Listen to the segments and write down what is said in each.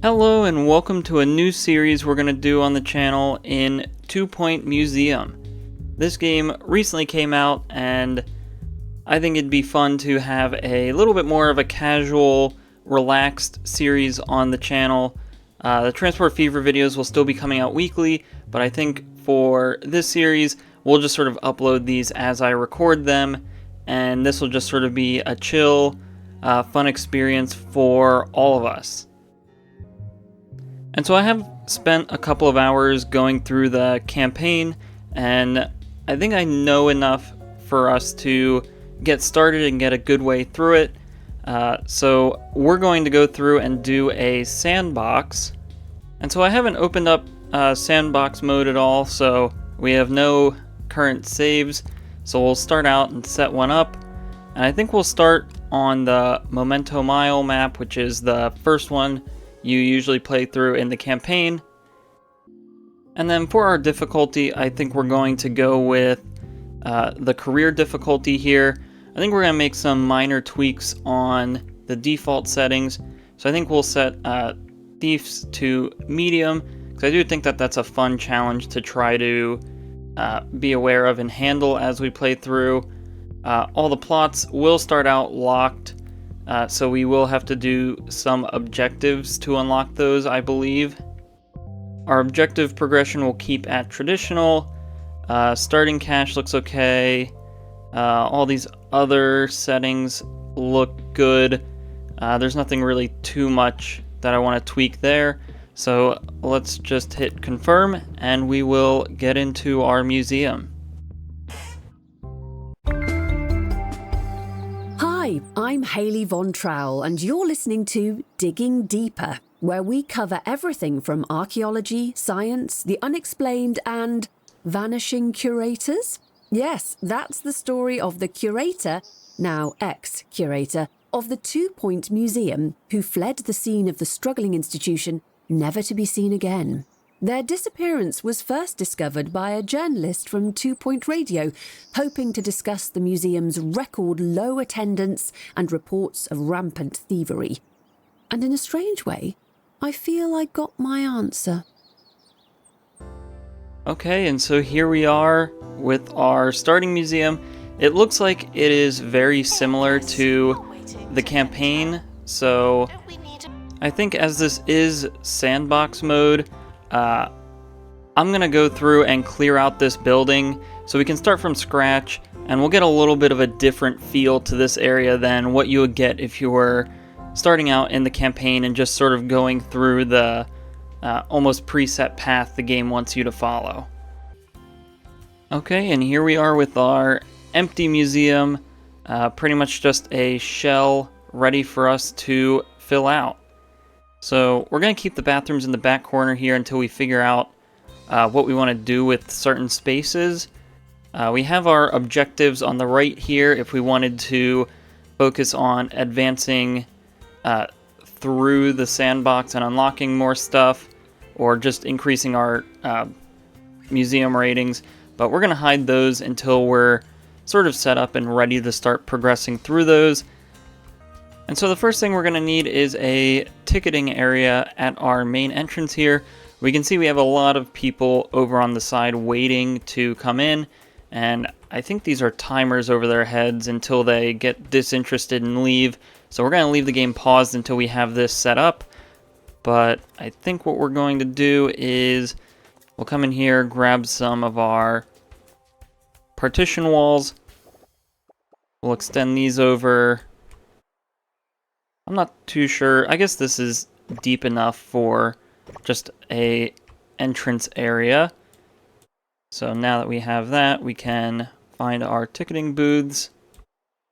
Hello and welcome to a new series we're going to do on the channel in 2 Point Museum. This game recently came out and I think it'd be fun to have a little bit more of a casual, relaxed series on the channel. The Transport Fever videos will still be coming out weekly, but I think for this series we'll just sort of upload these as I record them, and this will just sort of be a chill, fun experience for all of us. And so I have spent a couple of hours going through the campaign, and I think I know enough for us to get started and get a good way through it. So we're going to go through and do a sandbox. And so I haven't opened up sandbox mode at all, so we have no current saves. So we'll start out and set one up. And I think we'll start on the Memento Mile map, which is the first one you usually play through in the campaign. And then for our difficulty, I think we're going to go with the career difficulty here. I think we're going to make some minor tweaks on the default settings. So I think we'll set thieves to medium, because I do think that that's a fun challenge to try to be aware of and handle as we play through. All the plots will start out locked, so we will have to do some objectives to unlock those, I believe. Our objective progression will keep at traditional. Starting cash looks okay. All these other settings look good. There's nothing really too much that I want to tweak there. So let's just hit confirm and we will get into our museum. Hi, I'm Hayley Von Trowell, and you're listening to Digging Deeper, where we cover everything from archaeology, science, the unexplained, and vanishing curators. Yes, that's the story of the curator, now ex-curator, of the 2 Point Museum, who fled the scene of the struggling institution, never to be seen again. Their disappearance was first discovered by a journalist from 2 Point Radio, hoping to discuss the museum's record low attendance and reports of rampant thievery. And in a strange way, I feel I got my answer. Okay, and so here we are with our starting museum. It looks like it is very similar to the campaign, so I think as this is sandbox mode, I'm gonna go through and clear out this building so we can start from scratch, and we'll get a little bit of a different feel to this area than what you would get if you were starting out in the campaign and just sort of going through the almost preset path the game wants you to follow. Okay, and here we are with our empty museum, pretty much just a shell ready for us to fill out. So we're going to keep the bathrooms in the back corner here until we figure out what we want to do with certain spaces. We have our objectives on the right here if we wanted to focus on advancing through the sandbox and unlocking more stuff, or just increasing our museum ratings. But we're going to hide those until we're sort of set up and ready to start progressing through those. And so the first thing we're going to need is a ticketing area at our main entrance here. We can see we have a lot of people over on the side waiting to come in, and I think these are timers over their heads until they get disinterested and leave. So we're going to leave the game paused until we have this set up. But I think what we're going to do is we'll come in here, grab some of our partition walls. We'll extend these over. I'm not too sure. I guess this is deep enough for just a entrance area. So now that we have that, we can find our ticketing booths.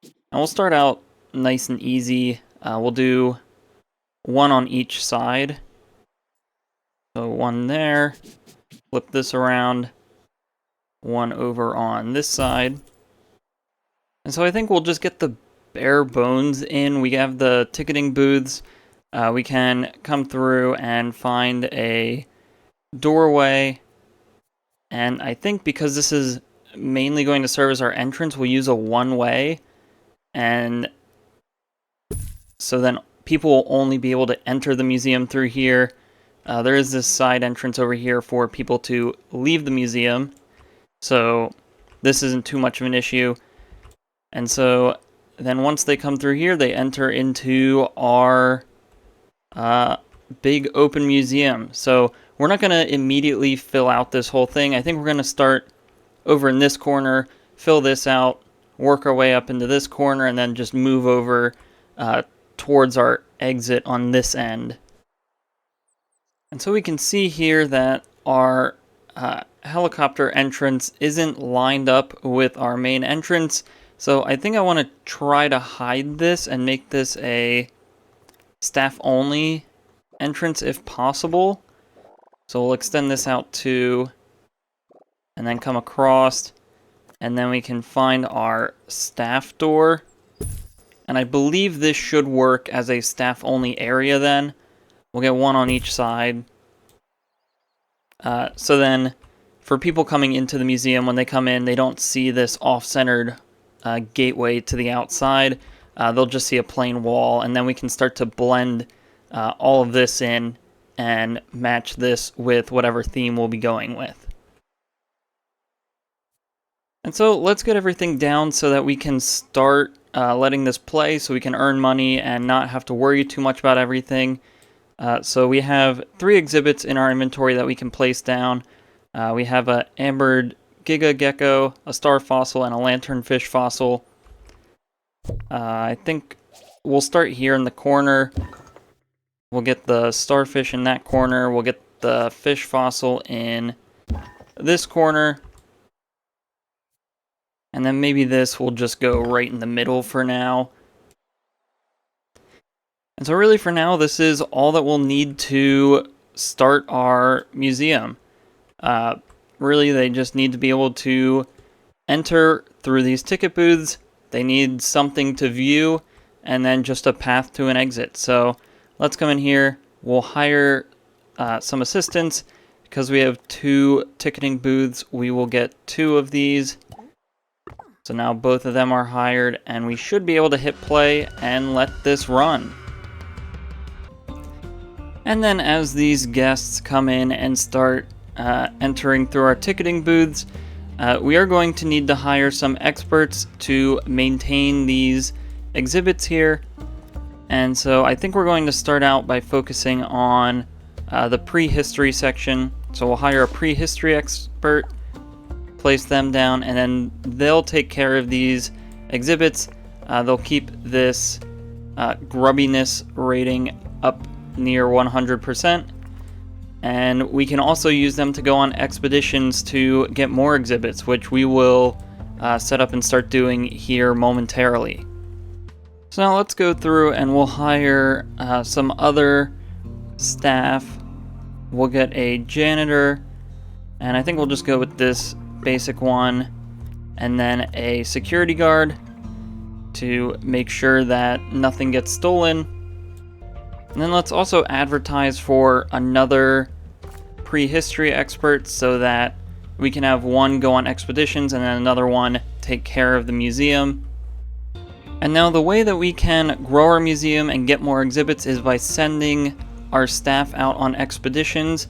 And we'll start out nice and easy. We'll do one on each side. So one there. Flip this around. One over on this side. And so I think we'll just get the bare bones in. We have the ticketing booths. We can come through and find a doorway, and I think because this is mainly going to serve as our entrance, we'll use a one-way, and so then people will only be able to enter the museum through here. There is this side entrance over here for people to leave the museum, so this isn't too much of an issue. And so then once they come through here, they enter into our big open museum. So we're not going to immediately fill out this whole thing. I think we're going to start over in this corner, fill this out, work our way up into this corner, and then just move over towards our exit on this end. And so we can see here that our helicopter entrance isn't lined up with our main entrance. So I think I want to try to hide this and make this a staff-only entrance if possible. So we'll extend this out too, and then come across, and then we can find our staff door. And I believe this should work as a staff-only area then. We'll get one on each side. So then, for people coming into the museum, when they come in, they don't see this off-centered gateway to the outside. They'll just see a plain wall, and then we can start to blend all of this in and match this with whatever theme we'll be going with. And so let's get everything down so that we can start letting this play, so we can earn money and not have to worry too much about everything. So we have 3 exhibits in our inventory that we can place down. We have a ambered giga gecko, a star fossil, and a lanternfish fossil. I think we'll start here in the corner. We'll get the starfish in that corner. We'll get the fish fossil in this corner. And then maybe this will just go right in the middle for now. And so really for now, this is all that we'll need to start our museum. Really, they just need to be able to enter through these ticket booths. They need something to view, and then just a path to an exit. So let's come in here. We'll hire some assistants. Because we have 2 ticketing booths, we will get 2 of these. So now both of them are hired, and we should be able to hit play and let this run. And then as these guests come in and start entering through our ticketing booths, we are going to need to hire some experts to maintain these exhibits here. And so I think we're going to start out by focusing on the prehistory section. So we'll hire a prehistory expert, place them down, and then they'll take care of these exhibits. They'll keep this grubbiness rating up near 100%. And we can also use them to go on expeditions to get more exhibits, which we will set up and start doing here momentarily. So now let's go through and we'll hire some other staff. We'll get a janitor, and I think we'll just go with this basic one, and then a security guard to make sure that nothing gets stolen. And then let's also advertise for another prehistory expert so that we can have one go on expeditions and then another one take care of the museum. And now the way that we can grow our museum and get more exhibits is by sending our staff out on expeditions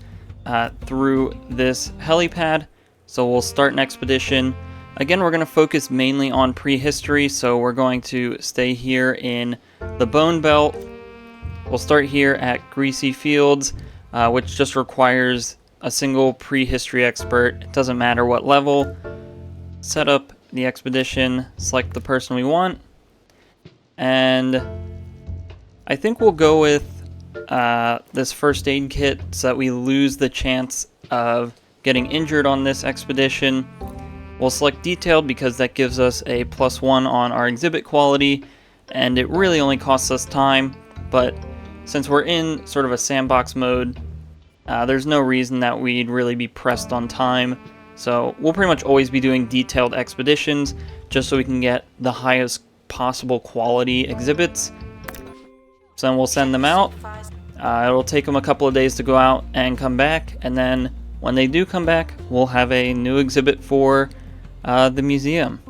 through this helipad. So we'll start an expedition. Again, we're going to focus mainly on prehistory, so we're going to stay here in the Bone Belt. We'll start here at Greasy Fields, which just requires a single prehistory expert. It doesn't matter what level. Set up the expedition, select the person we want, and I think we'll go with this first aid kit so that we lose the chance of getting injured on this expedition. We'll select detailed because that gives us a +1 on our exhibit quality, and it really only costs us time, but since we're in sort of a sandbox mode, there's no reason that we'd really be pressed on time. So we'll pretty much always be doing detailed expeditions just so we can get the highest possible quality exhibits. So then we'll send them out. It'll take them a couple of days to go out and come back, and then when they do come back, we'll have a new exhibit for the museum.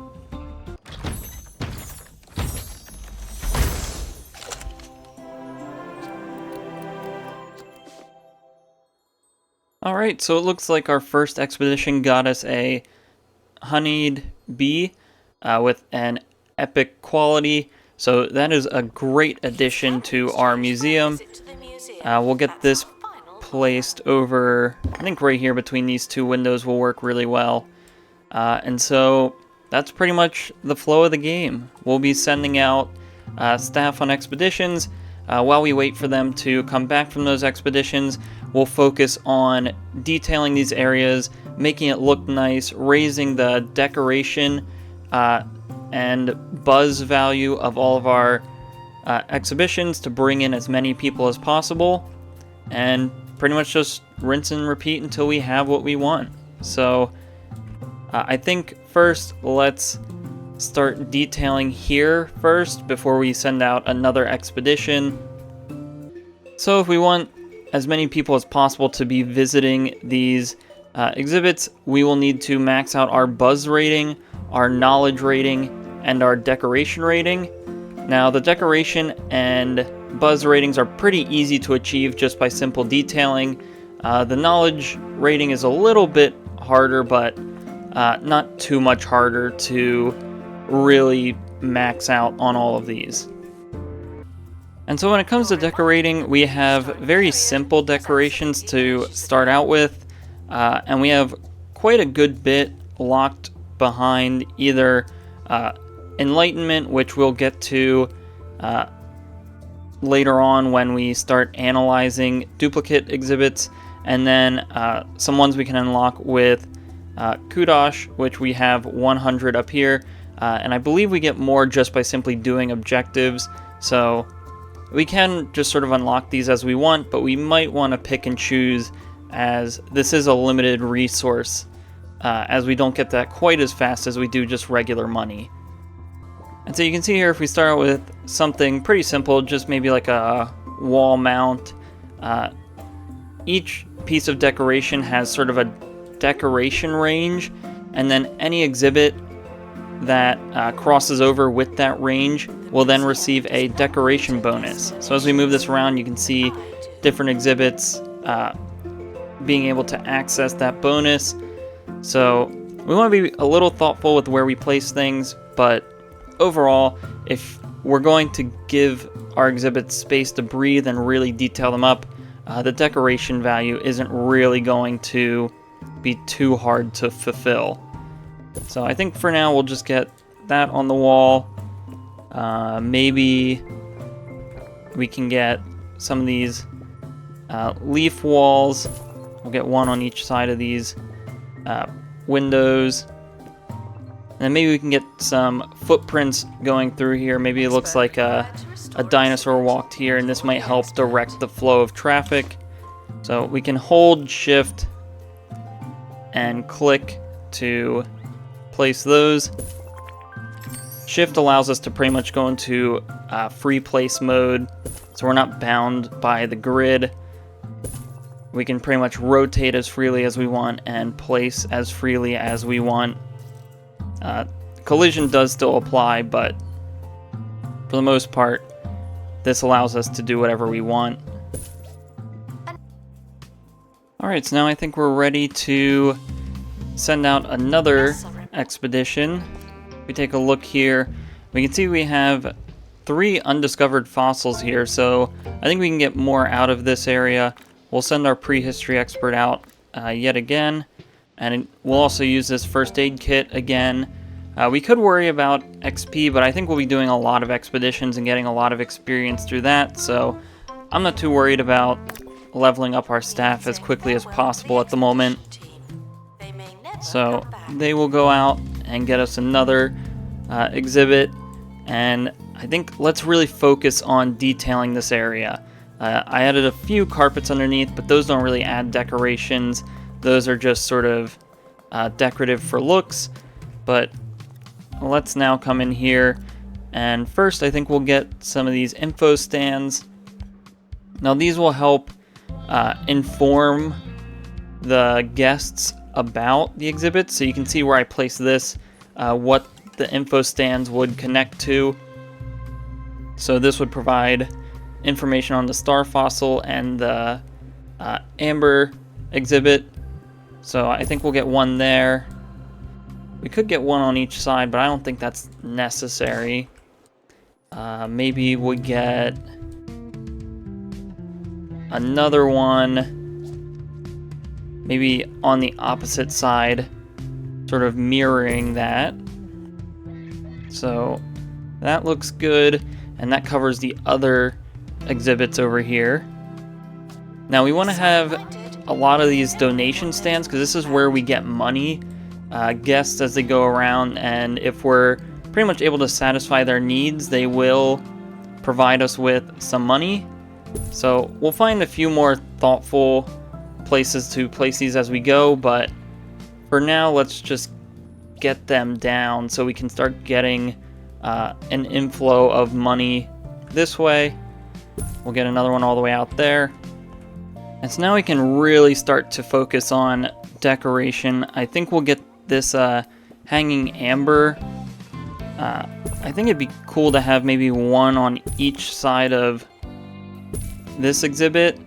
Alright, so it looks like our first expedition got us a honeyed bee with an epic quality. So that is a great addition to our museum. We'll get this placed over, I think right here between these two windows will work really well. And so that's pretty much the flow of the game. We'll be sending out staff on expeditions. While we wait for them to come back from those expeditions, we'll focus on detailing these areas, making it look nice, raising the decoration and buzz value of all of our exhibitions to bring in as many people as possible, and pretty much just rinse and repeat until we have what we want. So I think first let's start detailing here first before we send out another expedition. So if we want as many people as possible to be visiting these exhibits, we will need to max out our buzz rating, our knowledge rating, and our decoration rating. Now the decoration and buzz ratings are pretty easy to achieve just by simple detailing. The knowledge rating is a little bit harder, but not too much harder to really max out on all of these. And so when it comes to decorating, we have very simple decorations to start out with, and we have quite a good bit locked behind either enlightenment, which we'll get to later on when we start analyzing duplicate exhibits, and then some ones we can unlock with kudosh, which we have 100 up here. And I believe we get more just by simply doing objectives, so we can just sort of unlock these as we want, but we might want to pick and choose as this is a limited resource, as we don't get that quite as fast as we do just regular money. And so you can see here, if we start out with something pretty simple, just maybe like a wall mount, each piece of decoration has sort of a decoration range, and then any exhibit that crosses over with that range will then receive a decoration bonus. So as we move this around, you can see different exhibits being able to access that bonus. So we want to be a little thoughtful with where we place things, but overall, if we're going to give our exhibits space to breathe and really detail them up, the decoration value isn't really going to be too hard to fulfill. So I think for now we'll just get that on the wall. Maybe we can get some of these leaf walls. We'll get one on each side of these windows. And then maybe we can get some footprints going through here. Maybe it looks like a dinosaur walked here, and this might help direct the flow of traffic. So we can hold shift and click to place those. Shift allows us to pretty much go into free place mode, so we're not bound by the grid. We can pretty much rotate as freely as we want and place as freely as we want. Collision does still apply, but for the most part, this allows us to do whatever we want. Alright, so now I think we're ready to send out another expedition. If we take a look here, we can see we have 3 undiscovered fossils here, so I think we can get more out of this area. We'll send our prehistory expert out yet again, and we'll also use this first aid kit again. We could worry about XP, but I think we'll be doing a lot of expeditions and getting a lot of experience through that, so I'm not too worried about leveling up our staff as quickly as possible at the moment. So they will go out and get us another exhibit, and I think let's really focus on detailing this area. I added a few carpets underneath, but those don't really add decorations. Those are just sort of decorative for looks, but let's now come in here, and first I think we'll get some of these info stands. Now these will help inform the guests about the exhibit, so you can see where I place this, what the info stands would connect to. So this would provide information on the star fossil and the amber exhibit. So I think we'll get one there. We could get one on each side, but I don't think that's necessary. Maybe we get another one, maybe on the opposite side, sort of mirroring that. So that looks good, and that covers the other exhibits over here. Now we want to have a lot of these donation stands because this is where we get money, guests as they go around, and if we're pretty much able to satisfy their needs, they will provide us with some money. So we'll find a few more thoughtful places to place these as we go, but for now let's just get them down so we can start getting an inflow of money this way. We'll get another one all the way out there. And so now we can really start to focus on decoration. I think we'll get this hanging amber. I think it'd be cool to have maybe one on each side of this exhibit.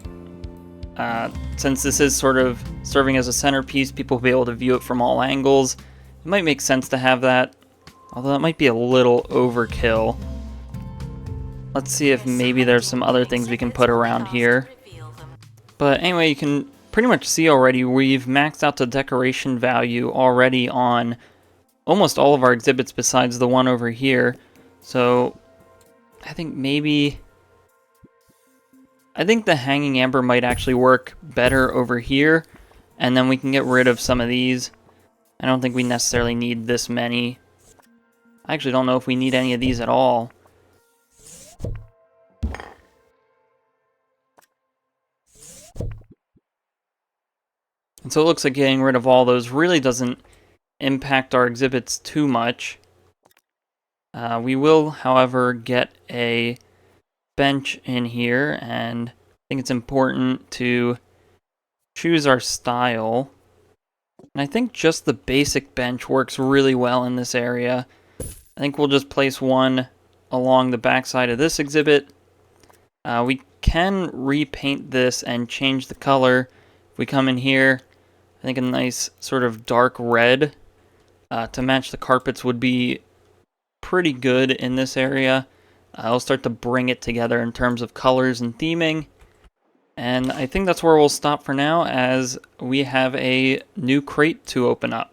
Since this is sort of serving as a centerpiece, people will be able to view it from all angles. It might make sense to have that, although that might be a little overkill. Let's see if maybe there's some other things we can put around here. But anyway, you can pretty much see already we've maxed out the decoration value already on almost all of our exhibits besides the one over here. So I think the hanging amber might actually work better over here, and then we can get rid of some of these. I don't think we necessarily need this many. I actually don't know if we need any of these at all. And so it looks like getting rid of all those really doesn't impact our exhibits too much. We will, however, get a bench in here, and I think it's important to choose our style. And I think just the basic bench works really well in this area. I think we'll just place one along the backside of this exhibit. We can repaint this and change the color. If we come in here, I think a nice sort of dark red to match the carpets would be pretty good in this area. I'll start to bring it together in terms of colors and theming. And I think that's where we'll stop for now, as we have a new crate to open up.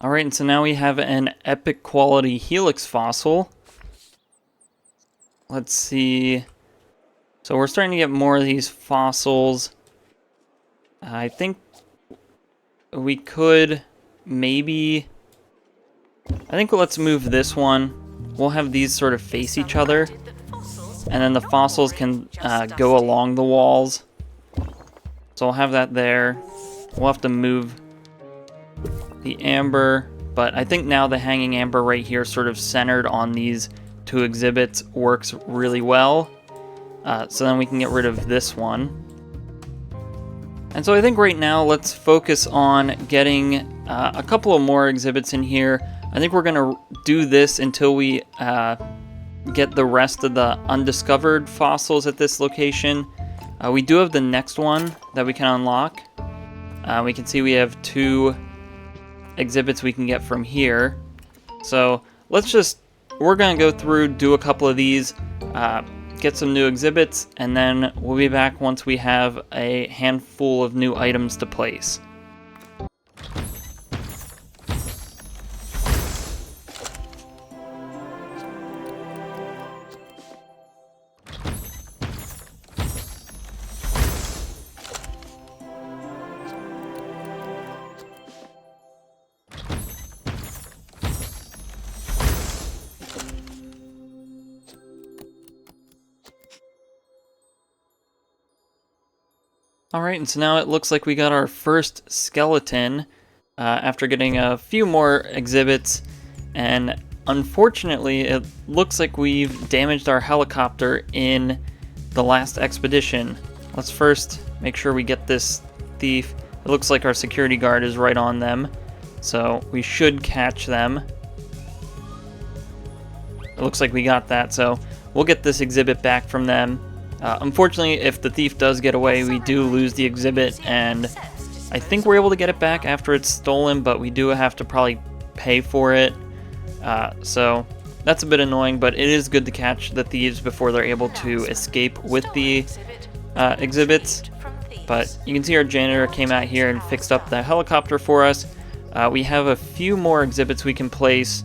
Alright, and so now we have an epic quality helix fossil. Let's see. So we're starting to get more of these fossils. I think we could maybe... I think let's move this one. We'll have these sort of face each other, and then the fossils can go along the walls. So I'll have that there. We'll have to move the amber, but I think now the hanging amber right here, sort of centered on these two exhibits, works really well. So then we can get rid of this one. And so I think right now let's focus on getting a couple of more exhibits in here. I think we're going to do this until we get the rest of the undiscovered fossils at this location. We do have the next one that we can unlock. We can see we have 2 exhibits we can get from here. So we're going to go through, do a couple of these, get some new exhibits, and then we'll be back once we have a handful of new items to place. Alright, and so now it looks like we got our first skeleton after getting a few more exhibits, and unfortunately it looks like we've damaged our helicopter in the last expedition. Let's first make sure we get this thief. It looks like our security guard is right on them, so we should catch them. it looks like we got that, so we'll get this exhibit back from them. Unfortunately, if the thief does get away, we do lose the exhibit, and I think we're able to get it back after it's stolen, but we do have to probably pay for it. So that's a bit annoying, but it is good to catch the thieves before they're able to escape with the exhibits. But you can see our janitor came out here and fixed up the helicopter for us. We have a few more exhibits we can place.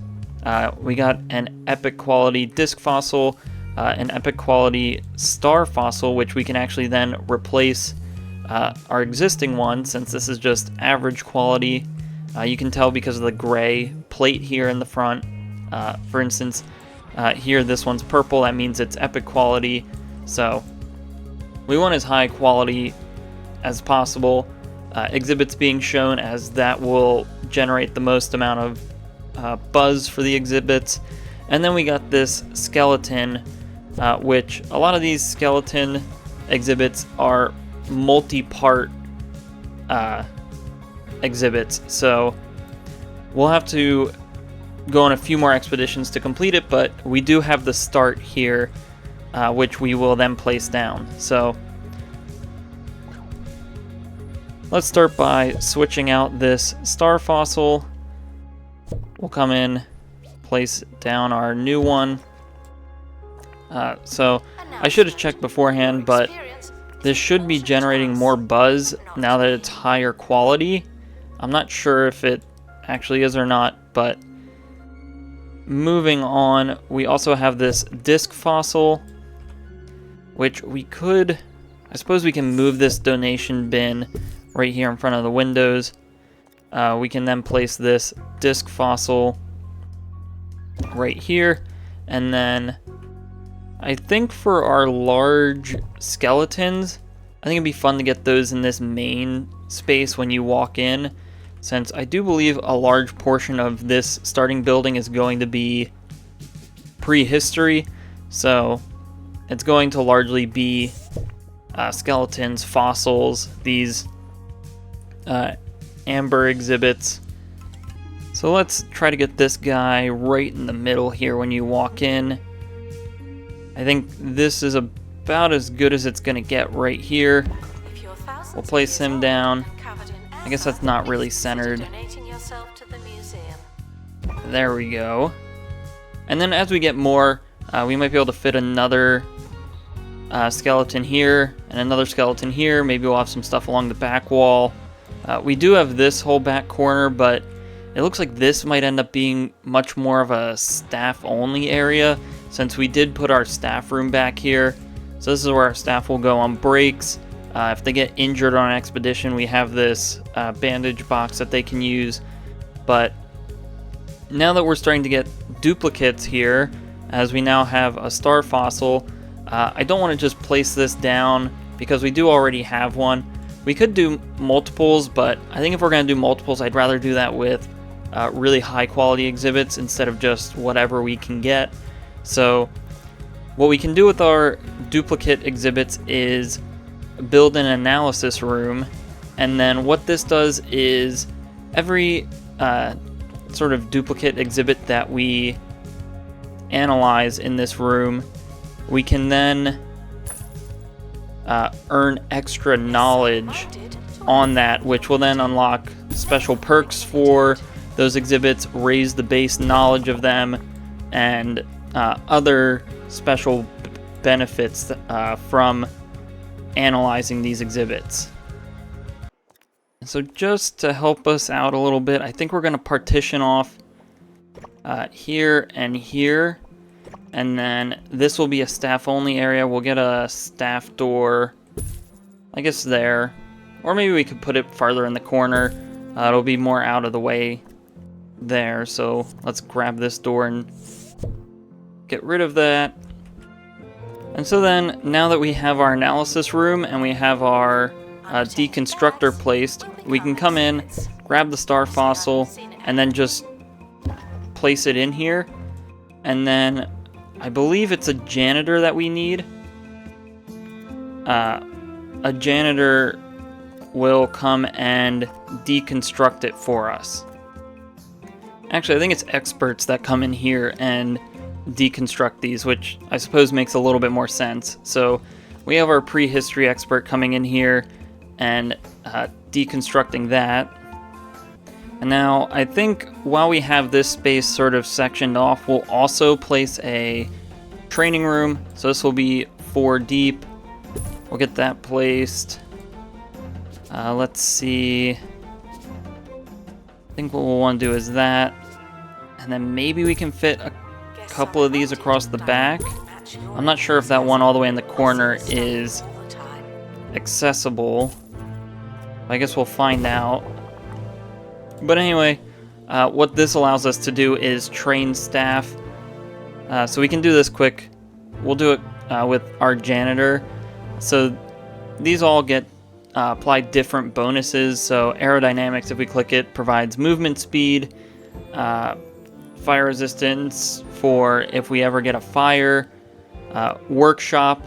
We got an epic quality disc fossil, an epic quality star fossil, which we can actually then replace our existing one, since this is just average quality. You can tell because of the gray plate here in the front. For instance, here this one's purple, that means it's epic quality. So we want as high quality as possible. Exhibits being shown, as that will generate the most amount of buzz for the exhibits. And then we got this skeleton, which a lot of these skeleton exhibits are multi-part exhibits, so we'll have to go on a few more expeditions to complete it, but we do have the start here, which we will then place down. So let's start by switching out this star fossil. We'll come in, place down our new one. So I should have checked beforehand, but this should be generating more buzz now that it's higher quality. I'm not sure if it actually is or not, but moving on, we also have this disc fossil, which we could, I suppose we can move this donation bin right here in front of the windows. We can then place this disc fossil right here, and then I think for our large skeletons, I think it'd be fun to get those in this main space when you walk in, since I do believe a large portion of this starting building is going to be prehistory, so it's going to largely be skeletons, fossils, these amber exhibits. So let's try to get this guy right in the middle here when you walk in. I think this is about as good as it's going to get right here. We'll place him down. I guess that's not really centered. There we go. And then as we get more, we might be able to fit another skeleton here and another skeleton here. Maybe we'll have some stuff along the back wall. We do have this whole back corner, but it looks like this might end up being much more of a staff-only area, since we did put our staff room back here. So this is where our staff will go on breaks. If they get injured on an expedition, we have this bandage box that they can use. But now that we're starting to get duplicates here, as we now have a star fossil, I don't want to just place this down because we do already have one. We could do multiples, but I think if we're going to do multiples, I'd rather do that with really high quality exhibits instead of just whatever we can get. So what we can do with our duplicate exhibits is build an analysis room, and then what this does is every sort of duplicate exhibit that we analyze in this room, we can then earn extra knowledge on that, which will then unlock special perks for those exhibits, raise the base knowledge of them, and other special benefits from analyzing these exhibits. So just to help us out a little bit, I think we're going to partition off here and here, and then this will be a staff only area. We'll get a staff door, I guess there, or maybe we could put it farther in the corner. It'll be more out of the way there, so let's grab this door and get rid of that. And so then, now that we have our analysis room and we have our deconstructor placed, we can come in, grab the star fossil, and then just place it in here. And then I believe it's a janitor that we need. A janitor will come and deconstruct it for us. Actually, I think it's experts that come in here and deconstruct these, which I suppose makes a little bit more sense. So we have our prehistory expert coming in here and deconstructing that. And now I think while we have this space sort of sectioned off, we'll also place a training room. So this will be 4 deep. We'll get that placed. Let's see. I think what we'll want to do is that. And then maybe we can fit a couple of these across the back. I'm not sure if that one all the way in the corner is accessible. I guess we'll find out. But anyway, what this allows us to do is train staff. So we can do this quick. We'll do it with our janitor. So these all get apply different bonuses. So aerodynamics, if we click it, provides movement speed, fire resistance for if we ever get a fire, workshop.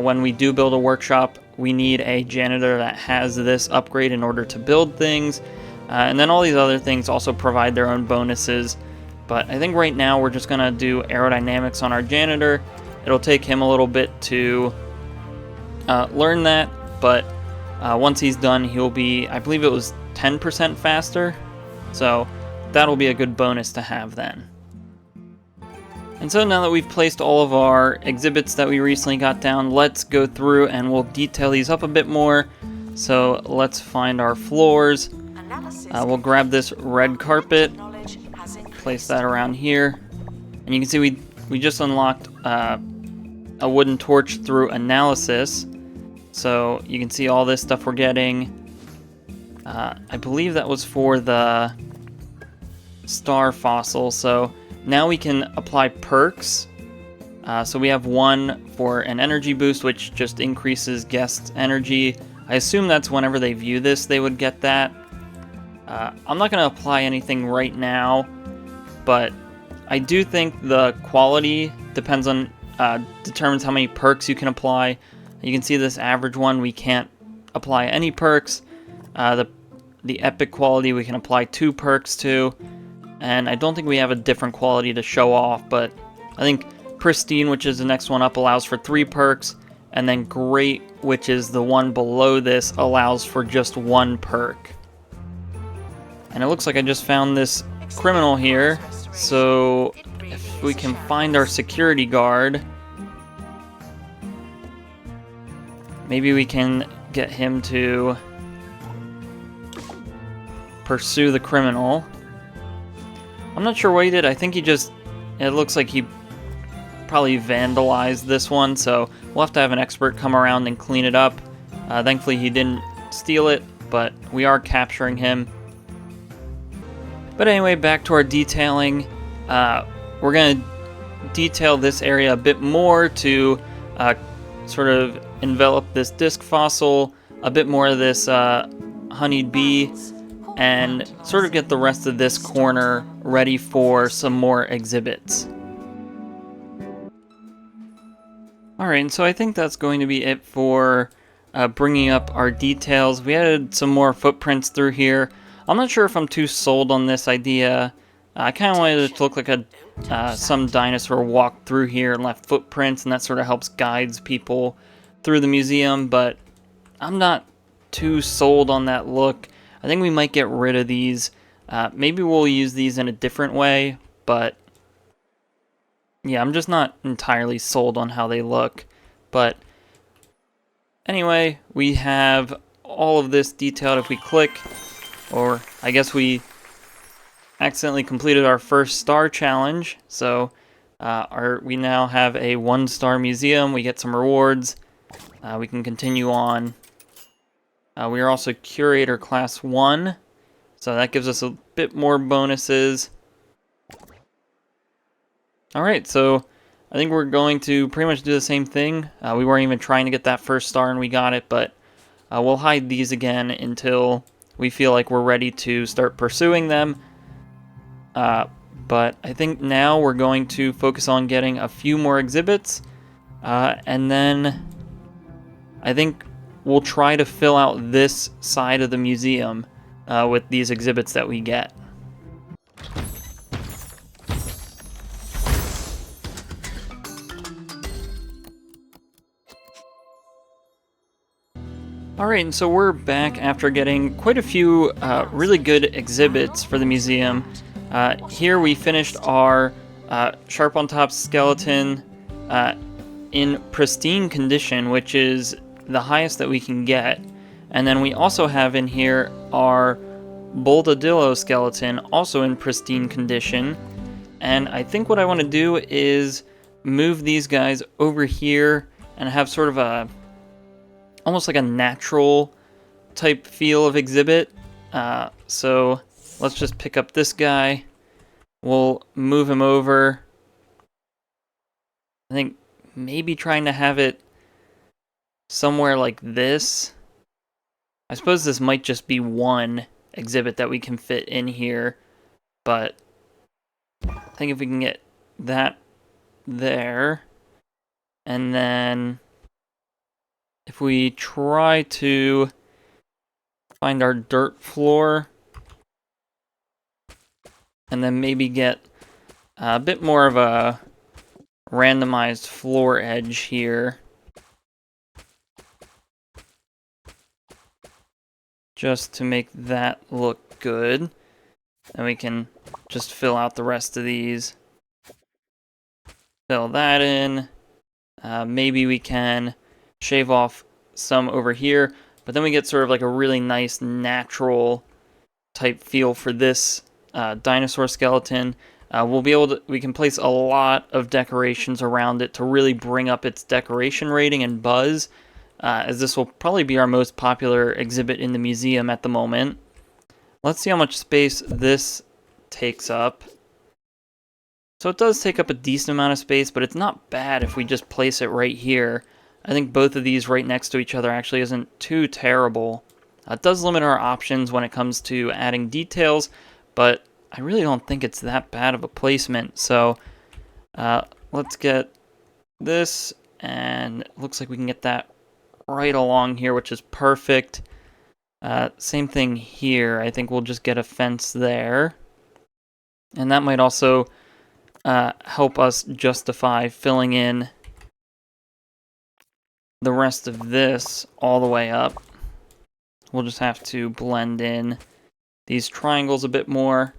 When we do build a workshop, we need a janitor that has this upgrade in order to build things. And then all these other things also provide their own bonuses. But I think right now we're just going to do aerodynamics on our janitor. It'll take him a little bit to learn that, but once he's done, he'll be, I believe it was 10% faster. So that'll be a good bonus to have then. And so now that we've placed all of our exhibits that we recently got down, let's go through and we'll detail these up a bit more. So let's find our floors. We'll grab this red carpet, place that around here, and you can see we just unlocked a wooden torch through analysis. So you can see all this stuff we're getting. I believe that was for the star fossil. So now we can apply perks. So we have one for an energy boost, which just increases guests' energy. I assume that's whenever they view this, they would get that. I'm not going to apply anything right now, but I do think the quality determines how many perks you can apply. You can see this average one, we can't apply any perks. The epic quality we can apply 2 perks to, and I don't think we have a different quality to show off, but I think pristine, which is the next one up, allows for 3 perks, and then great, which is the one below this, allows for just 1 perk. And it looks like I just found this criminal here, so if we can find our security guard, maybe we can get him to pursue the criminal. I'm not sure what he did. I think it looks like he probably vandalized this one, so we'll have to have an expert come around and clean it up. Thankfully he didn't steal it, but we are capturing him. But anyway, back to our detailing. We're going to detail this area a bit more to sort of envelop this disc fossil, a bit more of this honeyed bee, and sort of get the rest of this corner ready for some more exhibits. Alright, and so I think that's going to be it for bringing up our details. We added some more footprints through here. I'm not sure if I'm too sold on this idea. I kind of wanted it to look like some dinosaur walked through here and left footprints, and that sort of helps guides people through the museum, but I'm not too sold on that look. I think we might get rid of these. Maybe we'll use these in a different way, but yeah, I'm just not entirely sold on how they look. But anyway, we have all of this detailed. If we click, or I guess we accidentally completed our first star challenge, so we now have a 1-star museum. We get some rewards. We can continue on. We are also Curator Class 1, so that gives us a bit more bonuses. Alright, so I think we're going to pretty much do the same thing. We weren't even trying to get that first star and we got it, but we'll hide these again until we feel like we're ready to start pursuing them. But I think now we're going to focus on getting a few more exhibits, and then I think we'll try to fill out this side of the museum with these exhibits that we get. Alright, and so we're back after getting quite a few really good exhibits for the museum. Here we finished our Sharp on Top skeleton in pristine condition, which is the highest that we can get. And then we also have in here our Boldadillo skeleton, also in pristine condition. And I think what I want to do is move these guys over here and have sort of a almost like a natural type feel of exhibit. So let's just pick up this guy. We'll move him over. I think maybe trying to have it somewhere like this. I suppose this might just be one exhibit that we can fit in here, but I think if we can get that there, and then if we try to find our dirt floor, and then maybe get a bit more of a randomized floor edge here, just to make that look good, and we can just fill out the rest of these. Fill that in. Maybe we can shave off some over here, but then we get sort of like a really nice natural type feel for this dinosaur skeleton. We can place a lot of decorations around it to really bring up its decoration rating and buzz, as this will probably be our most popular exhibit in the museum at the moment. Let's see how much space this takes up. So it does take up a decent amount of space, but it's not bad if we just place it right here. I think both of these right next to each other actually isn't too terrible. It does limit our options when it comes to adding details, but I really don't think it's that bad of a placement. So let's get this, and it looks like we can get that right along here, which is perfect. Same thing here. I think we'll just get a fence there. And that might also help us justify filling in the rest of this all the way up. We'll just have to blend in these triangles a bit more.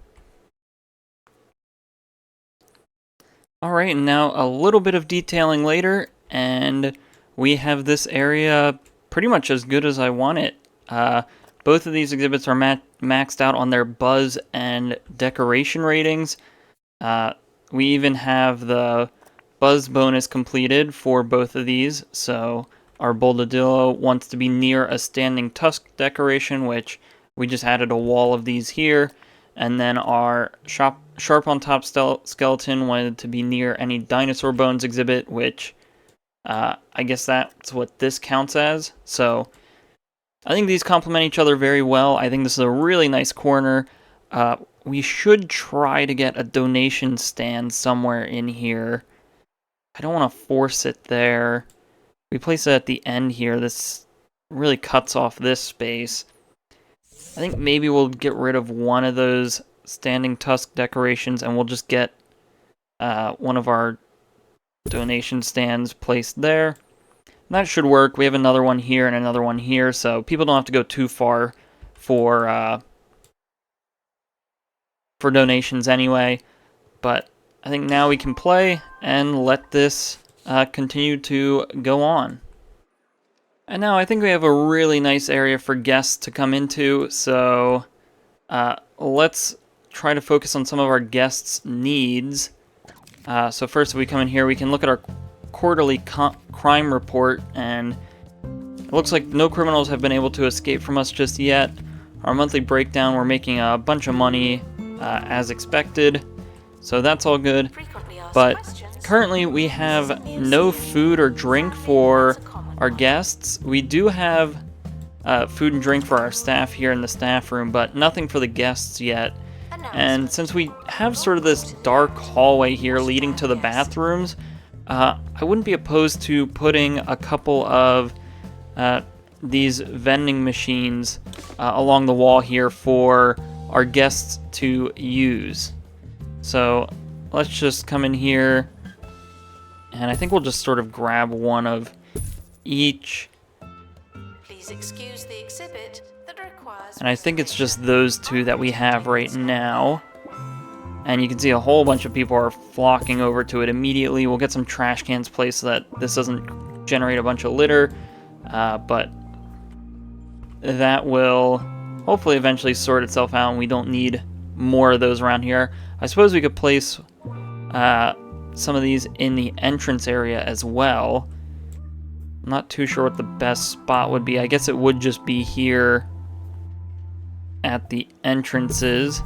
Alright, and now a little bit of detailing later, and we have this area pretty much as good as I want it. Both of these exhibits are maxed out on their buzz and decoration ratings. We even have the buzz bonus completed for both of these, so our Boldadillo wants to be near a standing tusk decoration, which we just added a wall of these here, and then our Sharp on Top skeleton wanted to be near any dinosaur bones exhibit, which I guess that's what this counts as. So I think these complement each other very well. I think this is a really nice corner. We should try to get a donation stand somewhere in here. I don't want to force it there. We place it at the end here. This really cuts off this space. I think maybe we'll get rid of one of those standing tusk decorations, and we'll just get one of our donation stands placed there. And that should work. We have another one here and another one here, so people don't have to go too far for donations anyway. But I think now we can play and let this continue to go on. And now I think we have a really nice area for guests to come into, so let's try to focus on some of our guests' needs. So first, if we come in here, we can look at our quarterly crime report, and it looks like no criminals have been able to escape from us just yet. Our monthly breakdown, we're making a bunch of money as expected, so that's all good. But currently we have no food or drink for our guests. We do have food and drink for our staff here in the staff room, but nothing for the guests yet. And since we have sort of this dark hallway here leading to the bathrooms, I wouldn't be opposed to putting a couple of these vending machines along the wall here for our guests to use. So let's just come in here, and I think we'll just sort of grab one of each. Please excuse the exhibit that requires. And I think it's just those two that we have right now. And you can see a whole bunch of people are flocking over to it immediately. We'll get some trash cans placed so that this doesn't generate a bunch of litter. But that will hopefully eventually sort itself out and we don't need more of those around here. I suppose we could place some of these in the entrance area as well. I'm not too sure what the best spot would be. I guess it would just be here at the entrances.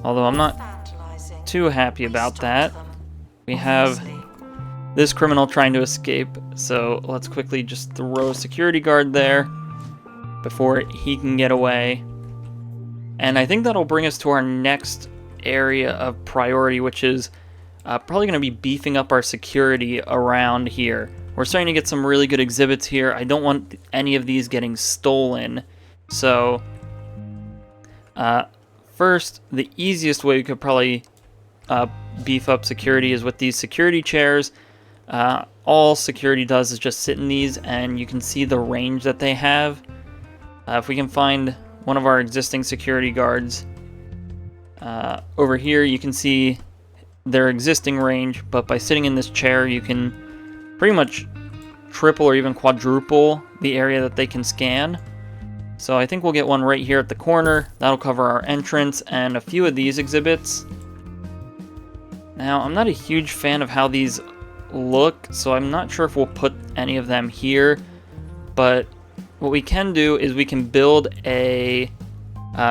Although I'm not too happy about that. We have this criminal trying to escape, so let's quickly just throw a security guard there before he can get away. And I think that'll bring us to our next area of priority, which is probably going to be beefing up our security around here. We're starting to get some really good exhibits here. I don't want any of these getting stolen. So, first, the easiest way we could probably beef up security is with these security chairs. All security does is just sit in these, and you can see the range that they have. If we can find one of our existing security guards over here, you can see their existing range, but by sitting in this chair, you can pretty much triple or even quadruple the area that they can scan. So I think we'll get one right here at the corner. That'll cover our entrance and a few of these exhibits. Now, I'm not a huge fan of how these look, so I'm not sure if we'll put any of them here, but what we can do is we can build a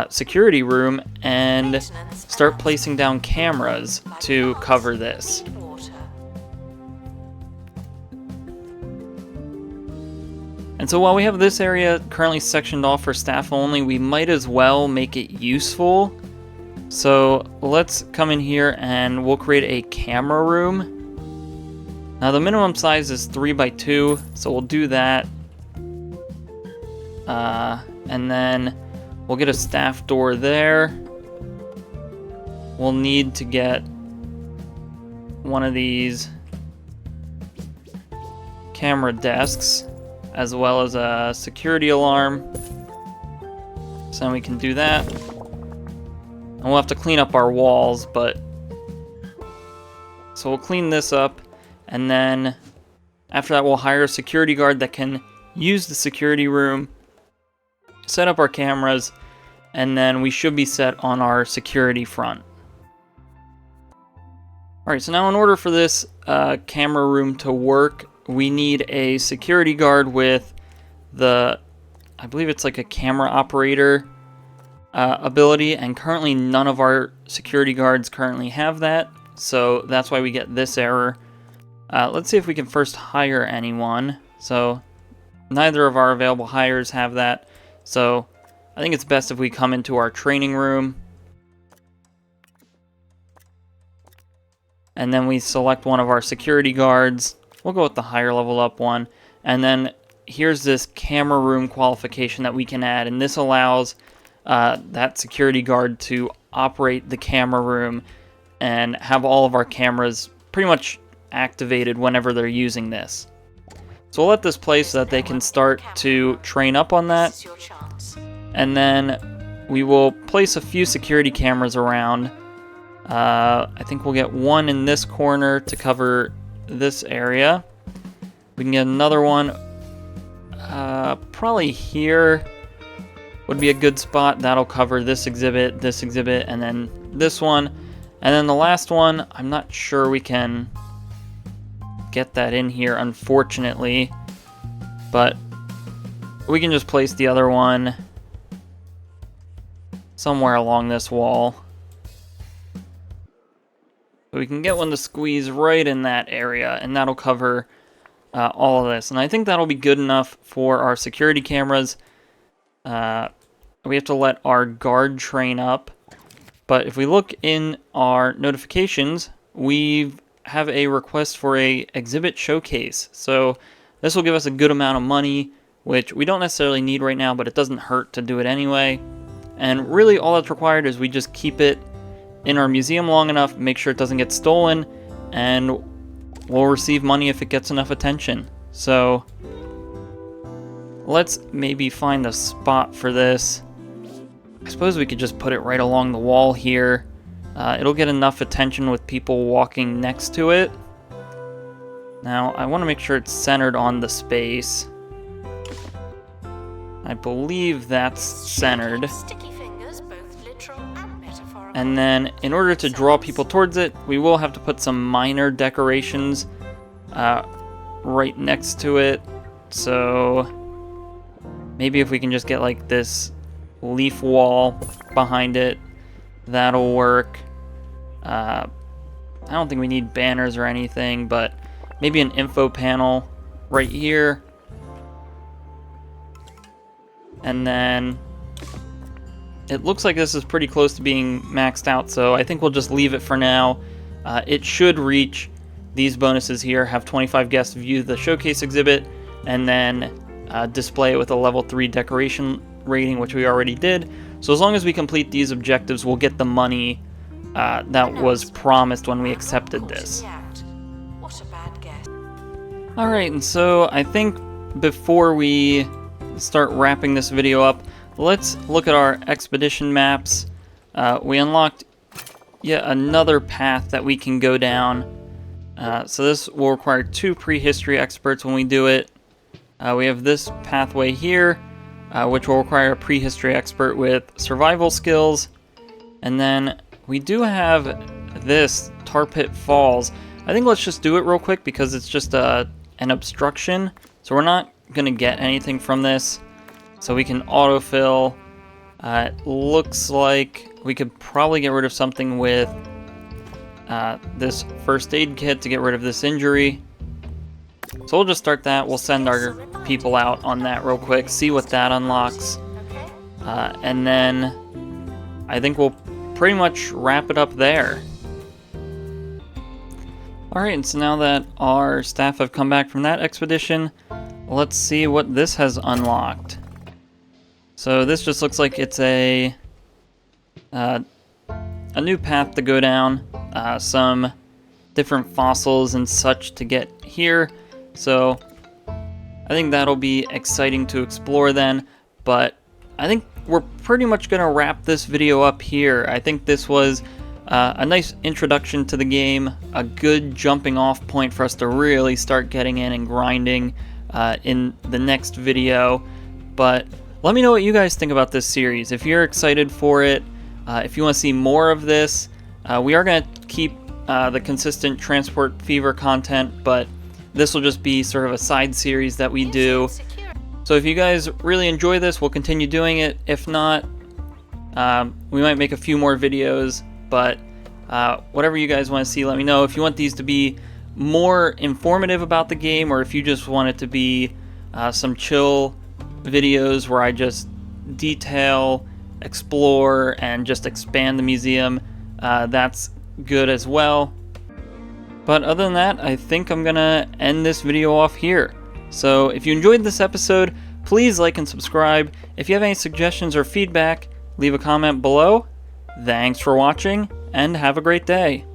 security room and start placing down cameras to cover this. And so while we have this area currently sectioned off for staff only, we might as well make it useful. So let's come in here and we'll create a camera room. Now the minimum size is 3x2, so we'll do that. And then we'll get a staff door there. We'll need to get one of these camera desks, as well as a security alarm. So then we can do that. And we'll have to clean up our walls, but... So we'll clean this up, and then after that we'll hire a security guard that can use the security room, set up our cameras, and then we should be set on our security front. Alright, so now in order for this camera room to work, we need a security guard with the, I believe it's like a camera operator ability, and currently none of our security guards currently have that, so that's why we get this error. Let's see if we can first hire anyone. So neither of our available hires have that, so I think it's best if we come into our training room and then we select one of our security guards. We'll go with the higher level up one. And then here's this camera room qualification that we can add. And this allows that security guard to operate the camera room and have all of our cameras pretty much activated whenever they're using this. So we'll let this play so that they can start to train up on that. And then we will place a few security cameras around. I think we'll get one in this corner to cover this area. We can get another one probably here would be a good spot. That'll cover this exhibit, and then this one. And then the last one, I'm not sure we can get that in here, unfortunately, but we can just place the other one somewhere along this wall. So we can get one to squeeze right in that area, and that'll cover all of this. And I think that'll be good enough for our security cameras. We have to let our guard train up. But if we look in our notifications, we have a request for a exhibit showcase. So this will give us a good amount of money, which we don't necessarily need right now, but it doesn't hurt to do it anyway. And really all that's required is we just keep it in our museum long enough, make sure it doesn't get stolen, and we'll receive money if it gets enough attention. So let's maybe find a spot for this. I suppose we could just put it right along the wall here. It'll get enough attention with people walking next to it. Now, I want to make sure it's centered on the space. I believe that's centered. Sticky fingers, both literal and metaphorical. And then, in order to draw people towards it, we will have to put some minor decorations right next to it. So, maybe if we can just get like this leaf wall behind it, that'll work. I don't think we need banners or anything, but maybe an info panel right here. And then it looks like this is pretty close to being maxed out, so I think we'll just leave it for now. It should reach these bonuses here, have 25 guests view the showcase exhibit, and then display it with a level 3 decoration rating, which we already did. So as long as we complete these objectives, we'll get the money that was promised when we accepted this. What a bad guess. Alright, and so I think before we start wrapping this video up, let's look at our expedition maps. We unlocked yet another path that we can go down. So this will require 2 prehistory experts when we do it. We have this pathway here, which will require a prehistory expert with survival skills. And then we do have this Tar Pit Falls. I think let's just do it real quick because it's just an obstruction. So we're not going to get anything from this. So we can autofill. It looks like we could probably get rid of something with this first aid kit to get rid of this injury. So we'll just start that. We'll send our people out on that real quick, see what that unlocks. And then I think we'll pretty much wrap it up there. Alright, and so now that our staff have come back from that expedition, let's see what this has unlocked. So this just looks like it's a new path to go down. Some different fossils and such to get here. So I think that'll be exciting to explore then. But I think we're pretty much going to wrap this video up here. I think this was a nice introduction to the game, a good jumping off point for us to really start getting in and grinding in the next video. But let me know what you guys think about this series. If you're excited for it, if you want to see more of this, we are going to keep the consistent Transport Fever content, but this will just be sort of a side series that we do. So if you guys really enjoy this, we'll continue doing it. If not, we might make a few more videos, but whatever you guys want to see, let me know. If you want these to be more informative about the game, or if you just want it to be some chill videos where I just detail, explore, and just expand the museum, that's good as well. But other than that, I think I'm gonna end this video off here. So if you enjoyed this episode, please like and subscribe. If you have any suggestions or feedback, leave a comment below. Thanks for watching, and have a great day.